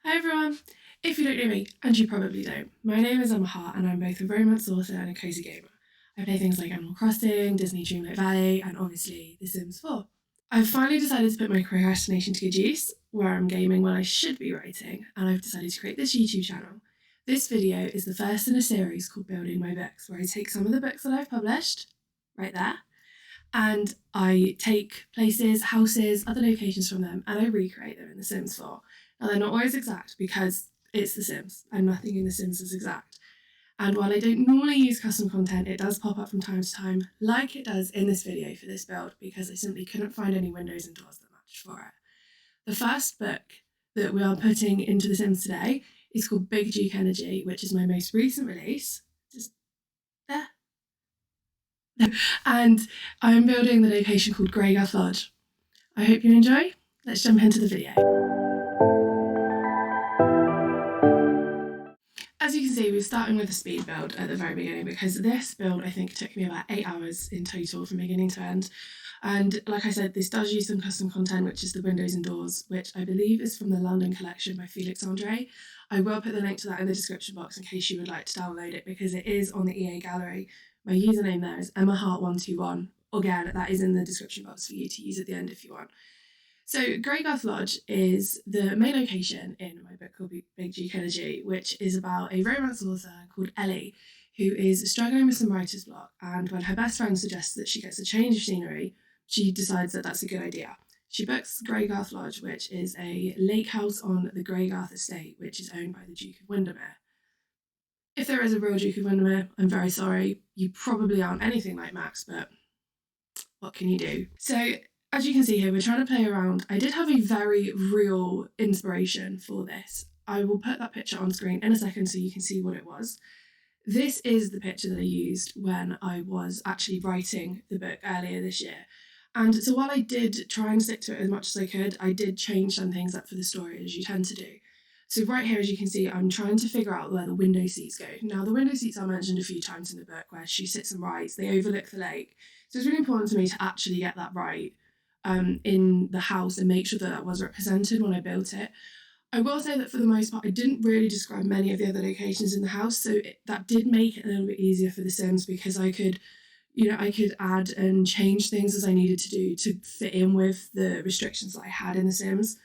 Hi everyone! If you don't know me, and you probably don't, my name is Emma Hart and I'm both a romance author and a cozy gamer. I play things like Animal Crossing, Disney Dreamlight Valley, and obviously The Sims 4. I've finally decided to put my procrastination to good use, where I'm gaming when I should be writing, and I've decided to create this YouTube channel. This video is the first in a series called Building My Books, where I take some of the books that I've published, right there, and I take places, houses, other locations from them, and I recreate them in The Sims 4. Now, they're not always exact because it's The Sims, and nothing in The Sims is exact. And while I don't normally use custom content, it does pop up from time to time, like it does in this video for this build, because I simply couldn't find any windows and doors that matched for it. The first book that we are putting into The Sims today is called Big Duke Energy, which is my most recent release. Just there. And I'm building the location called Greygarth Lodge. I hope you enjoy. Let's jump into the video. As you can see, we're starting with a speed build at the very beginning because this build I think took me about 8 hours in total from beginning to end. And like I said, this does use some custom content, which is the windows and doors, which I believe is from the London collection by Felix Andre. I will put the link to that in the description box in case you would like to download it because it is on the EA gallery. My username there is EmmaHart121. Again, that is in the description box for you to use at the end if you want. So Greygarth Lodge is the main location in my book called Big Duke Energy, which is about a romance author called Ellie, who is struggling with some writer's block, and when her best friend suggests that she gets a change of scenery, she decides that that's a good idea. She books Greygarth Lodge, which is a lake house on the Greygarth estate, which is owned by the Duke of Windermere. If there is a real Duke of Windermere, I'm very sorry. You probably aren't anything like Max, but what can you do? So as you can see here, we're trying to play around. I did have a very real inspiration for this. I will put that picture on screen in a second so you can see what it was. This is the picture that I used when I was actually writing the book earlier this year. And so while I did try and stick to it as much as I could, I did change some things up for the story, as you tend to do. So right here, as you can see, I'm trying to figure out where the window seats go. Now, the window seats are mentioned a few times in the book where she sits and writes. They overlook the lake. So it's really important to me to actually get that right in the house and make sure that that was represented when I built it. I will say that for the most part, I didn't really describe many of the other locations in the house, so that did make it a little bit easier for The Sims because I could add and change things as I needed to do to fit in with the restrictions that I had in The Sims.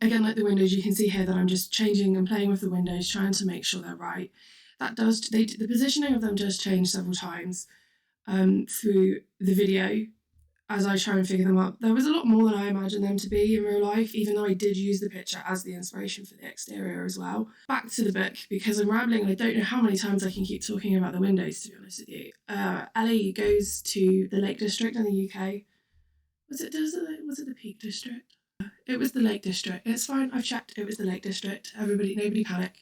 Again, like the windows, you can see here that I'm just changing and playing with the windows, trying to make sure they're right. The positioning of them does change several times through the video as I try and figure them out. There was a lot more than I imagined them to be in real life, even though I did use the picture as the inspiration for the exterior as well. Back to the book, because I'm rambling and I don't know how many times I can keep talking about the windows, to be honest with you. Ellie goes to the Lake District in the UK. Was it the Peak District? It was the Lake District. It's fine, I've checked, it was the Lake District. Nobody panic.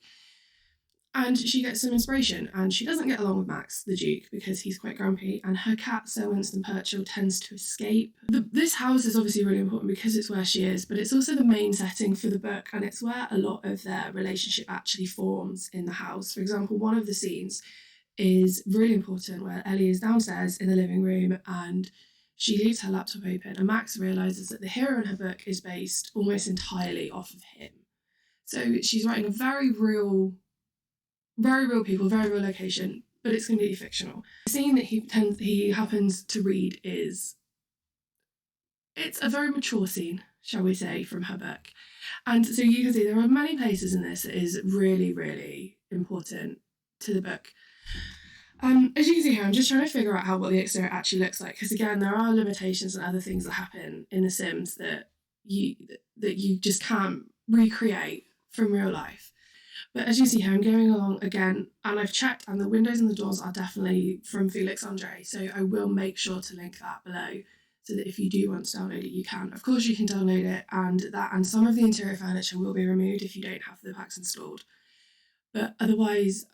And she gets some inspiration, and she doesn't get along with Max, the Duke, because he's quite grumpy, and her cat, Sir Winston Purchill, tends to escape. This house is obviously really important because it's where she is, but it's also the main setting for the book, and it's where a lot of their relationship actually forms in the house. For example, one of the scenes is really important where Ellie is downstairs in the living room, and she leaves her laptop open, and Max realises that the hero in her book is based almost entirely off of him. So she's writing a very real people, very real location, but it's completely fictional. The scene that he happens to read it's a very mature scene, shall we say, from her book. And so you can see there are many places in this that is really, really important to the book. As you can see here, I'm just trying to figure out what the exterior actually looks like, because again, there are limitations and other things that happen in The Sims that you just can't recreate from real life. But as you see here, I'm going along again, and I've checked, and the windows and the doors are definitely from Felix Andre, so I will make sure to link that below, so that if you do want to download it, you can. Of course, you can download it, and some of the interior furniture will be removed if you don't have the packs installed. But otherwise,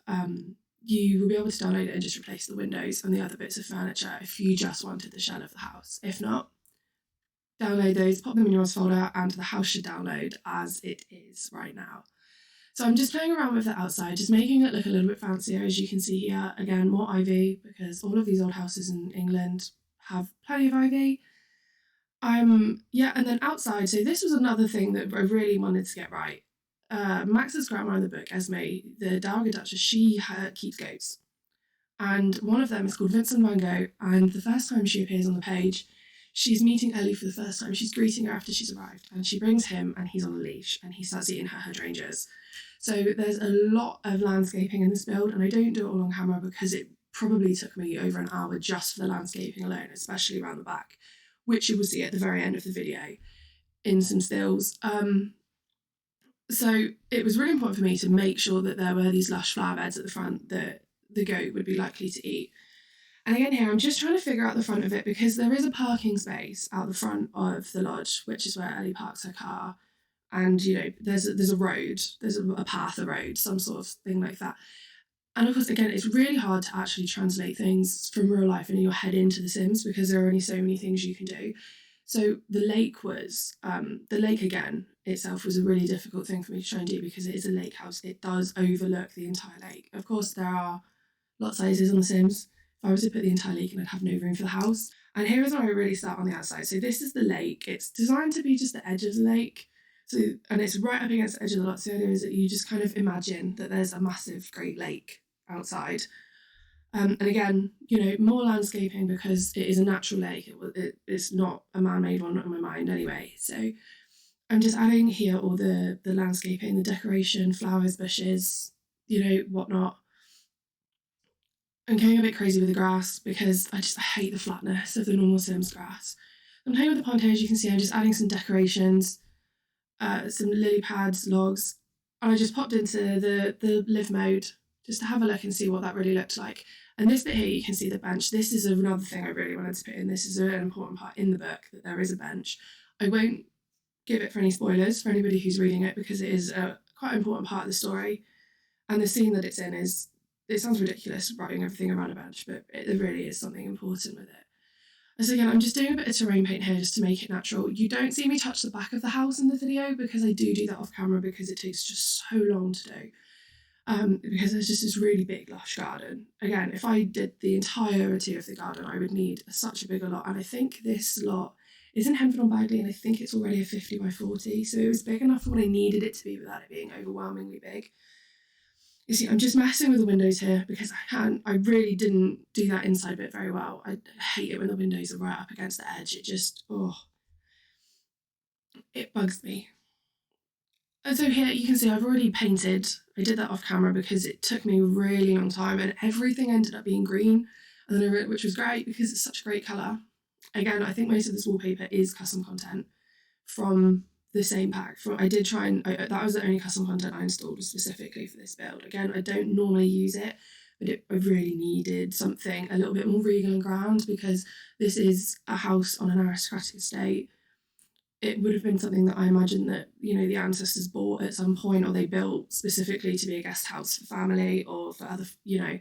you will be able to download it and just replace the windows and the other bits of furniture if you just wanted the shell of the house. If not, download those, pop them in your folder, and the house should download as it is right now. So I'm just playing around with it outside, just making it look a little bit fancier, as you can see here. Again, more ivy, because all of these old houses in England have plenty of ivy. And then outside, so this was another thing that I really wanted to get right. Max's grandma in the book, Esme, the Dowager Duchess, she keeps goats. And one of them is called Vincent van Gogh. And the first time she appears on the page, she's meeting Ellie for the first time. She's greeting her after she's arrived. And she brings him, and he's on a leash, and he starts eating her hydrangeas. So there's a lot of landscaping in this build, and I don't do it all on camera because it probably took me over an hour just for the landscaping alone, especially around the back, which you will see at the very end of the video in some stills. So it was really important for me to make sure that there were these lush flower beds at the front that the goat would be likely to eat. And again here, I'm just trying to figure out the front of it because there is a parking space out the front of the lodge, which is where Ellie parks her car. And, you know, there's a road, there's a path, a road, some sort of thing like that. And of course, again, it's really hard to actually translate things from real life and in your head into The Sims because there are only so many things you can do. So the lake again itself was a really difficult thing for me to try and do because it is a lake house. It does overlook the entire lake. Of course, there are lot sizes on The Sims. If I was to put the entire lake in, I'd have no room for the house. And here is where I really start on the outside. So this is the lake. It's designed to be just the edge of the lake. So, and it's right up against the edge of the lot. So the idea is that you just kind of imagine that there's a massive Great Lake outside. And again, you know, more landscaping because it is a natural lake. It's not a man-made one, not in my mind anyway. So I'm just adding here all the landscaping, the decoration, flowers, bushes, you know, whatnot. I'm going a bit crazy with the grass because I hate the flatness of the normal Sims grass. I'm playing with the ponte, as you can see. I'm just adding some decorations, some lily pads, logs, and I just popped into the live mode just to have a look and see what that really looked like. And this bit here, you can see the bench. This is another thing I really wanted to put in. This is an important part in the book, that there is a bench. I won't give it for any spoilers for anybody who's reading it because it is a quite important part of the story. And the scene that it's in is, it sounds ridiculous writing everything around a bench, but it really is something important with it. And so again, I'm just doing a bit of terrain paint here just to make it natural. You don't see me touch the back of the house in the video because I do that off camera because it takes just so long to do. Because there's just this really big lush garden. Again, if I did the entirety of the garden, I would need such a bigger lot. And I think this lot is in Henford-on-Bagley, and I think it's already a 50 by 40. So it was big enough for what I needed it to be without it being overwhelmingly big. You see, I'm just messing with the windows here because I really didn't do that inside bit very well. I hate it when the windows are right up against the edge. It just, it bugs me. And so here you can see I've already painted. I did that off camera because it took me a really long time and everything ended up being green, and then which was great because it's such a great colour. Again, I think most of this wallpaper is custom content from the same pack. That was the only custom content I installed specifically for this build. Again, I don't normally use it, but I really needed something a little bit more regal and grand because this is a house on an aristocratic estate. It would have been something that I imagine that, you know, the ancestors bought at some point or they built specifically to be a guest house for family or for other, you know.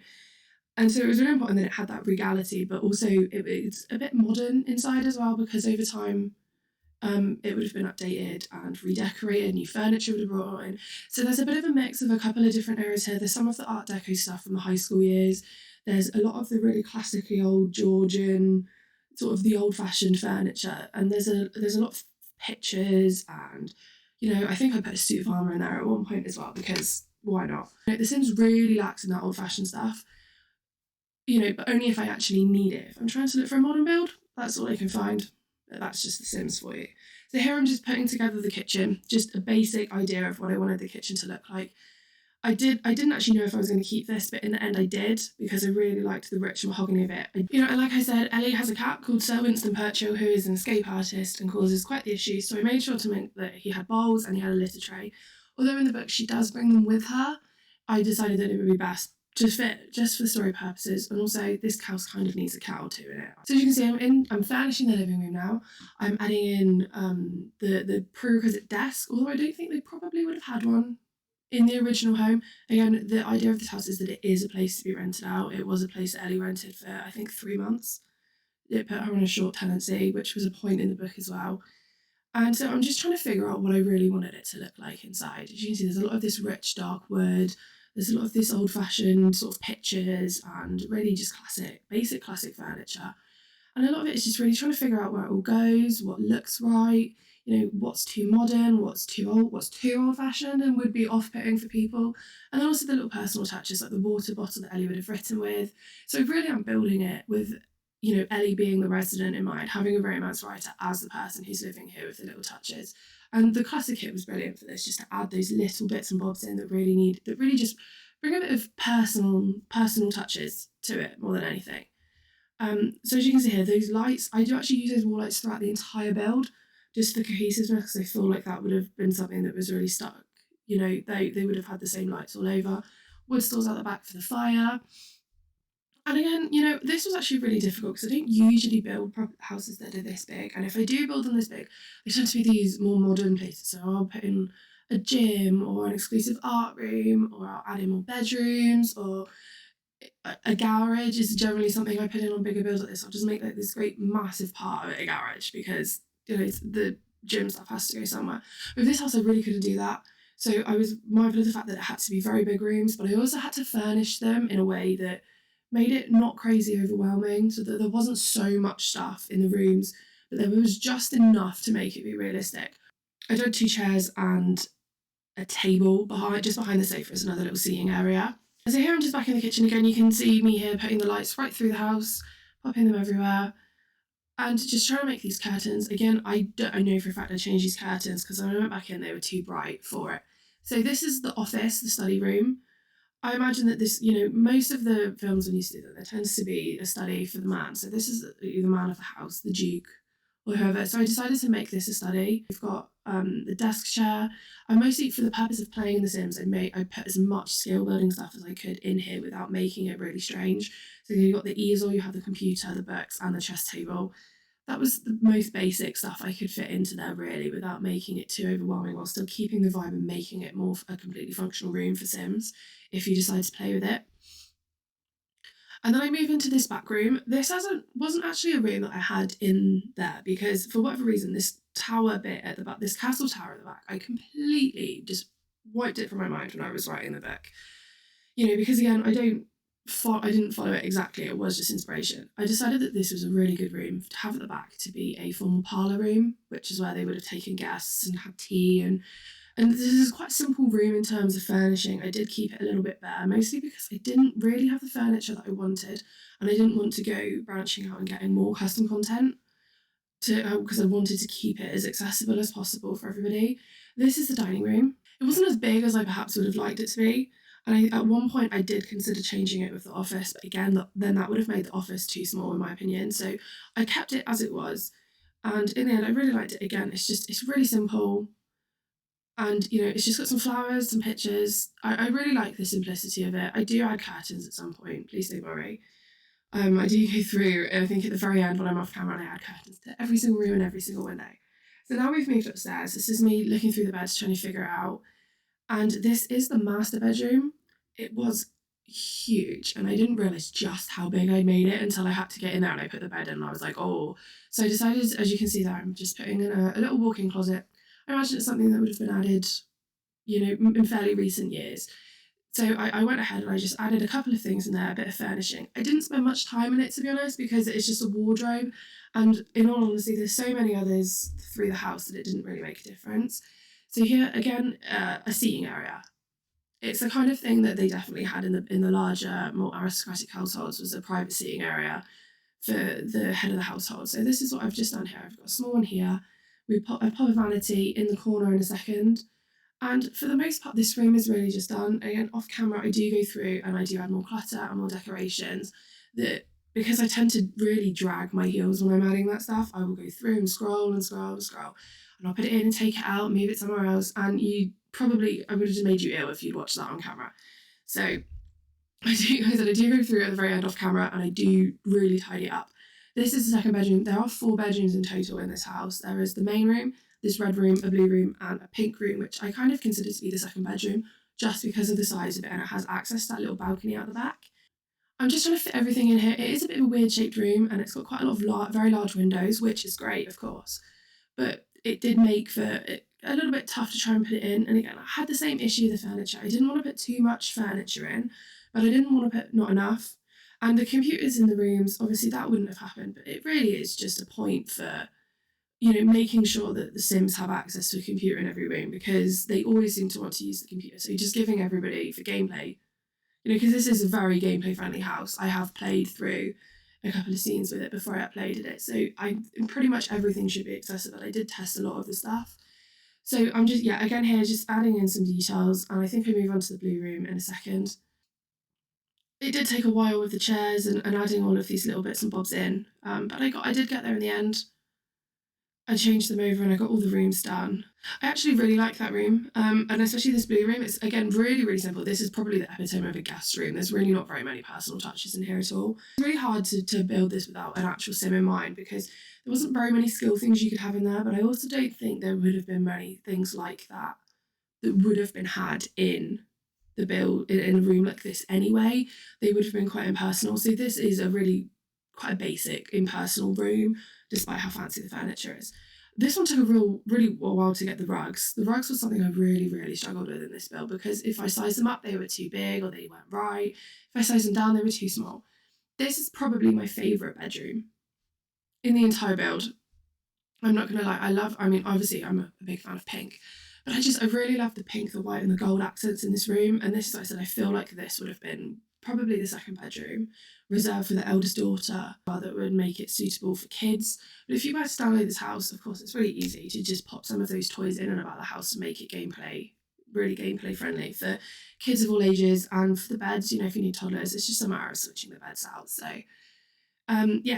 And so it was really important that it had that regality, but also it's a bit modern inside as well because over time it would have been updated and redecorated, new furniture would have brought in. So there's a bit of a mix of a couple of different areas here. There's some of the Art Deco stuff from the high school years. There's a lot of the really classically old Georgian, sort of the old-fashioned furniture. And there's a lot of pictures and, you know, I think I put a suit of armour in there at one point as well because why not? You know, The Sims really lacks in that old-fashioned stuff, you know, but only if I actually need it. If I'm trying to look for a modern build, that's all I can find. That's just The Sims for you. So here I'm just putting together the kitchen, just a basic idea of what I wanted the kitchen to look like. I didn't actually know if I was going to keep this, but in the end I did because I really liked the rich mahogany of it. You know, and like I said, Ellie has a cat called Sir Winston Purchill who is an escape artist and causes quite the issue, so I made sure to make that he had bowls and he had a litter tray. Although in the book she does bring them with her, I decided that it would be best just for story purposes, and also this house kind of needs a cat or two in it. So as you can see, I'm furnishing the living room now. I'm adding in the prerequisite desk, although I don't think they probably would have had one in the original home. Again, the idea of this house is that it is a place to be rented out. It was a place that Ellie rented for, I think, 3 months. It put her on a short tenancy, which was a point in the book as well. And so I'm just trying to figure out what I really wanted it to look like inside. As you can see, there's a lot of this rich dark wood. There's a lot of this old-fashioned sort of pictures and really just basic classic furniture. And a lot of it is just really trying to figure out where it all goes, what looks right. what's too modern, what's too old, what's too old-fashioned and would be off-putting for people. And then also the little personal touches, like the water bottle that Ellie would have written with. So really I'm building it with, Ellie being the resident in mind, having a romance writer as the person who's living here with the little touches. And the classic kit was brilliant for this, just to add those little bits and bobs in that really just bring a bit of personal touches to it more than anything. So as you can see here, those lights, I do actually use those wall lights throughout the entire build, just for cohesiveness, because I feel like that would have been something that was really stuck. They would have had the same lights all over. Wood stalls out the back for the fire. And again, this was actually really difficult because I don't usually build houses that are this big. And if I do build them this big, they tend to be these more modern places. So I'll put in a gym or an exclusive art room, or I'll add in more bedrooms, or a garage is generally something I put in on bigger builds like this. I'll just make like this great massive part of it a garage because the gym stuff has to go somewhere. With this house I really couldn't do that. So I was mindful of the fact that it had to be very big rooms, but I also had to furnish them in a way that made it not crazy overwhelming, so that there wasn't so much stuff in the rooms, but there was just enough to make it be realistic. I did 2 chairs and a table behind the sofa is another little seating area. So here I'm just back in the kitchen again. You can see me here putting the lights right through the house, popping them everywhere, and just trying to make these curtains. Again, I know for a fact I changed these curtains because when I went back in, they were too bright for it. So this is the office, the study room. I imagine that this, most of the films when you see that, there tends to be a study for the man. So this is the man of the house, the Duke, or whoever. So I decided to make this a study. We've got the desk chair. I mostly, for the purpose of playing in The Sims, I put as much skill building stuff as I could in here without making it really strange. So you've got the easel, you have the computer, the books, and the chess table. That was the most basic stuff I could fit into there, really, without making it too overwhelming, while still keeping the vibe and making it more a completely functional room for Sims, if you decide to play with it. And then I move into this back room. This wasn't actually a room that I had in there because for whatever reason, this tower bit at the back, this castle tower at the back, I completely just wiped it from my mind when I was writing the book. Because again, I didn't follow it exactly. It was just inspiration. I decided that this was a really good room to have at the back to be a formal parlour room, which is where they would have taken guests and had tea and this is quite a simple room in terms of furnishing. I did keep it a little bit bare, mostly because I didn't really have the furniture that I wanted, and I didn't want to go branching out and getting more custom content because I wanted to keep it as accessible as possible for everybody. This is the dining room. It wasn't as big as I perhaps would have liked it to be, and at one point I did consider changing it with the office, but again, then that would have made the office too small in my opinion, so I kept it as it was, and in the end I really liked it. Again, it's really simple. And, it's just got some flowers, some pictures. I really like the simplicity of it. I do add curtains at some point, please don't worry. I do go through, and I think at the very end when I'm off camera, I add curtains to every single room and every single window. So now we've moved upstairs. This is me looking through the beds, trying to figure it out. And this is the master bedroom. It was huge, and I didn't realise just how big I made it until I had to get in there and I put the bed in, and I was like, oh. So I decided, as you can see there, I'm just putting in a little walk-in closet. I imagine it's something that would have been added, in fairly recent years. So I went ahead and I just added a couple of things in there, a bit of furnishing. I didn't spend much time on it, to be honest, because it's just a wardrobe. And in all honesty, there's so many others through the house that it didn't really make a difference. So here, again, a seating area. It's the kind of thing that they definitely had in the larger, more aristocratic households, was a private seating area for the head of the household. So this is what I've just done here. I've got a small one here. I pop a vanity in the corner in a second. And for the most part, this room is really just done. Again, off camera, I do go through and I do add more clutter and more decorations. That because I tend to really drag my heels when I'm adding that stuff, I will go through and scroll and scroll and scroll. And I'll put it in and take it out, move it somewhere else. And I would have just made you ill if you'd watched that on camera. So I do go through at the very end off camera and I do really tidy it up. This is the second bedroom. There are 4 bedrooms in total in this house. There is the main room, this red room, a blue room, and a pink room, which I kind of consider to be the second bedroom just because of the size of it, and it has access to that little balcony out the back. I'm just trying to fit everything in here. It is a bit of a weird shaped room, and it's got quite a lot of very large windows, which is great, of course. But it did make for it a little bit tough to try and put it in. And again, I had the same issue with the furniture. I didn't want to put too much furniture in, but I didn't want to put not enough. And the computers in the rooms, obviously that wouldn't have happened, but it really is just a point for making sure that the Sims have access to a computer in every room, because they always seem to want to use the computer. So just giving everybody for gameplay, because this is a very gameplay friendly house. I have played through a couple of scenes with it before I uploaded it. So pretty much everything should be accessible. I did test a lot of the stuff. So I'm just, again here, just adding in some details. And I think I move on to the blue room in a second. It did take a while with the chairs and adding all of these little bits and bobs in. But I did get there in the end. I changed them over and I got all the rooms done. I actually really like that room, and especially this blue room. It's, again, really, really simple. This is probably the epitome of a guest room. There's really not very many personal touches in here at all. It's really hard to build this without an actual sim in mind, because there wasn't very many skill things you could have in there, but I also don't think there would have been many things like that would have been had in the build in a room like this anyway. They would have been quite impersonal. So this is a really quite a basic impersonal room, despite how fancy the furniture is. This one took a really while to get the rugs. The rugs was something I really, really struggled with in this build, because if I sized them up, they were too big or they weren't right. If I sized them down, they were too small. This is probably my favourite bedroom in the entire build. I'm not going to lie, obviously I'm a big fan of pink, but I really love the pink, the white and the gold accents in this room. And this, as I said, I feel like this would have been probably the second bedroom, reserved for the eldest daughter, that would make it suitable for kids. But if you guys download this house, of course, it's really easy to just pop some of those toys in and about the house and make it really gameplay friendly for kids of all ages. And for the beds, if you need toddlers, it's just a matter of switching the beds out. So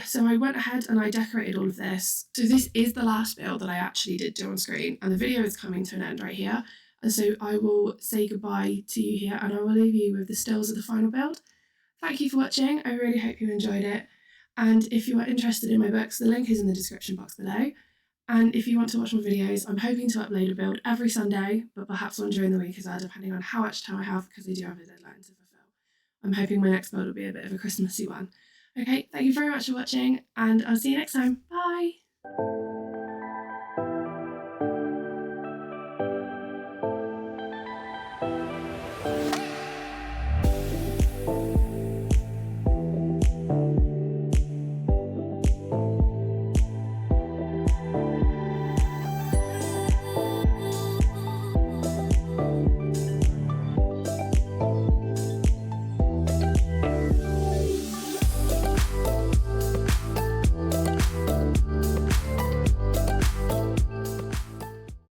so I went ahead and I decorated all of this. So this is the last build that I actually did do on screen, and the video is coming to an end right here. And so I will say goodbye to you here, and I will leave you with the stills of the final build. Thank you for watching. I really hope you enjoyed it. And if you are interested in my books, the link is in the description box below. And if you want to watch more videos, I'm hoping to upload a build every Sunday, but perhaps one during the week as well, depending on how much time I have, because I do have a deadline to fulfill. I'm hoping my next build will be a bit of a Christmassy one. Okay, thank you very much for watching, and I'll see you next time. Bye!